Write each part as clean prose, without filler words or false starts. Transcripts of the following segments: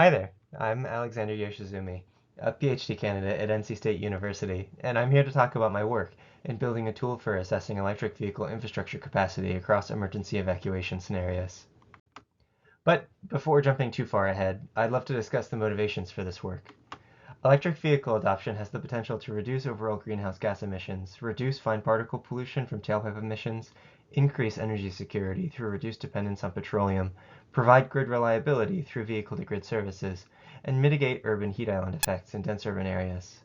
Hi there, I'm Alexander Yoshizumi, a PhD candidate at NC State University, and I'm here to talk about my work in building a tool for assessing electric vehicle infrastructure capacity across emergency evacuation scenarios. But before jumping too far ahead, I'd love to discuss the motivations for this work. Electric vehicle adoption has the potential to reduce overall greenhouse gas emissions, reduce fine particle pollution from tailpipe emissions, increase energy security through reduced dependence on petroleum, provide grid reliability through vehicle-to-grid services, and mitigate urban heat island effects in dense urban areas.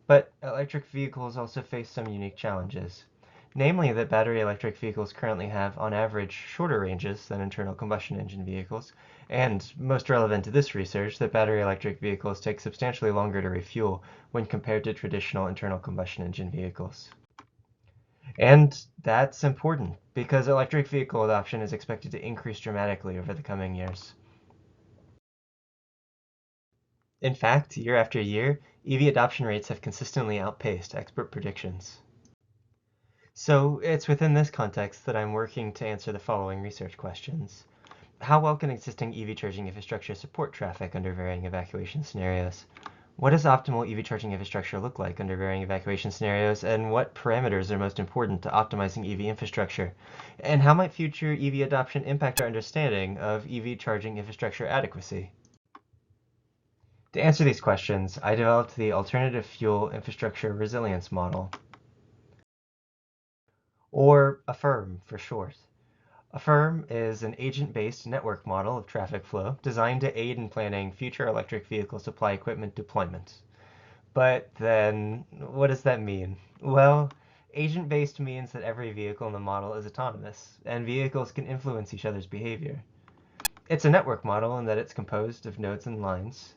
But electric vehicles also face some unique challenges, namely that battery electric vehicles currently have, on average, shorter ranges than internal combustion engine vehicles, and, most relevant to this research, that battery electric vehicles take substantially longer to refuel when compared to traditional internal combustion engine vehicles. And that's important because electric vehicle adoption is expected to increase dramatically over the coming years. In fact, year after year, EV adoption rates have consistently outpaced expert predictions. So it's within this context that I'm working to answer the following research questions. How well can existing EV charging infrastructure support traffic under varying evacuation scenarios? What does optimal EV charging infrastructure look like under varying evacuation scenarios, and what parameters are most important to optimizing EV infrastructure? And how might future EV adoption impact our understanding of EV charging infrastructure adequacy? To answer these questions, I developed the Alternative Fuel Infrastructure Resilience Model, or AFIRM for short. AFIRM is an agent-based network model of traffic flow designed to aid in planning future electric vehicle supply equipment deployment. But then, what does that mean? Well, agent-based means that every vehicle in the model is autonomous, and vehicles can influence each other's behavior. It's a network model in that it's composed of nodes and lines.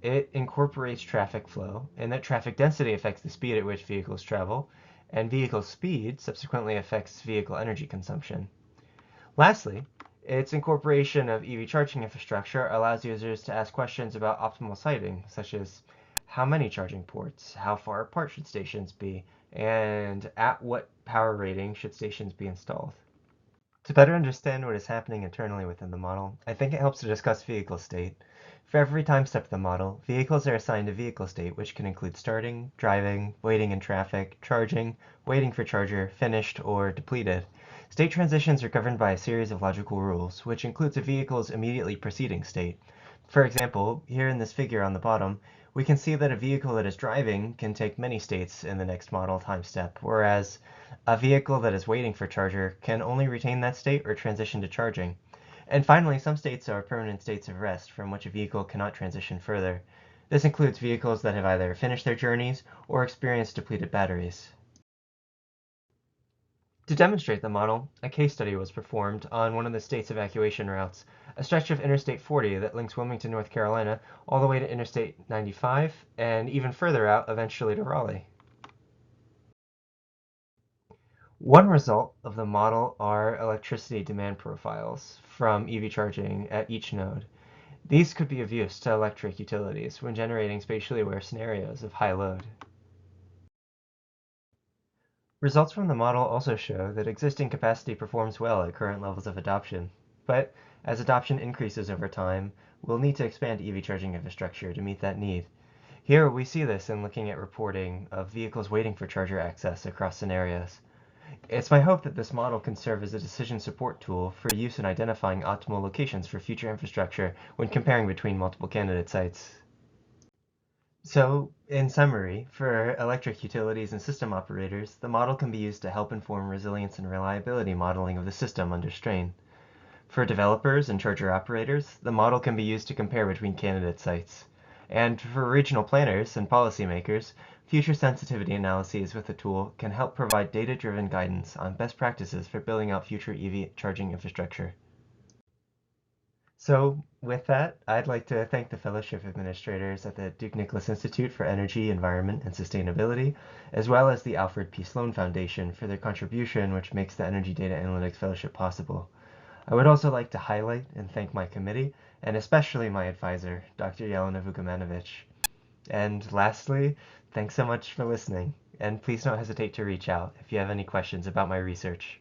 It incorporates traffic flow, and that traffic density affects the speed at which vehicles travel, and vehicle speed subsequently affects vehicle energy consumption. Lastly, its incorporation of EV charging infrastructure allows users to ask questions about optimal siting, such as how many charging ports, how far apart should stations be, and at what power rating should stations be installed. To better understand what is happening internally within the model, I think it helps to discuss vehicle state. For every time step of the model, vehicles are assigned a vehicle state, which can include starting, driving, waiting in traffic, charging, waiting for charger, finished, or depleted. State transitions are governed by a series of logical rules, which includes a vehicle's immediately preceding state. For example, here in this figure on the bottom, we can see that a vehicle that is driving can take many states in the next model time step, whereas a vehicle that is waiting for charger can only retain that state or transition to charging. And finally, some states are permanent states of rest from which a vehicle cannot transition further. This includes vehicles that have either finished their journeys or experienced depleted batteries. To demonstrate the model, a case study was performed on one of the state's evacuation routes, a stretch of Interstate 40 that links Wilmington, North Carolina, all the way to Interstate 95, and even further out, eventually to Raleigh. One result of the model are electricity demand profiles from EV charging at each node. These could be of use to electric utilities when generating spatially aware scenarios of high load. Results from the model also show that existing capacity performs well at current levels of adoption, but as adoption increases over time, we'll need to expand EV charging infrastructure to meet that need. Here we see this in looking at reporting of vehicles waiting for charger access across scenarios. It's my hope that this model can serve as a decision support tool for use in identifying optimal locations for future infrastructure when comparing between multiple candidate sites. So, in summary, for electric utilities and system operators, the model can be used to help inform resilience and reliability modeling of the system under strain. For developers and charger operators, the model can be used to compare between candidate sites. And for regional planners and policymakers, future sensitivity analyses with the tool can help provide data-driven guidance on best practices for building out future EV charging infrastructure. So with that, I'd like to thank the fellowship administrators at the Duke Nicholas Institute for Energy, Environment, and Sustainability, as well as the Alfred P. Sloan Foundation for their contribution, which makes the Energy Data Analytics Fellowship possible. I would also like to highlight and thank my committee, and especially my advisor, Dr. Jelena Vukamanovich. And lastly, thanks so much for listening, and please don't hesitate to reach out if you have any questions about my research.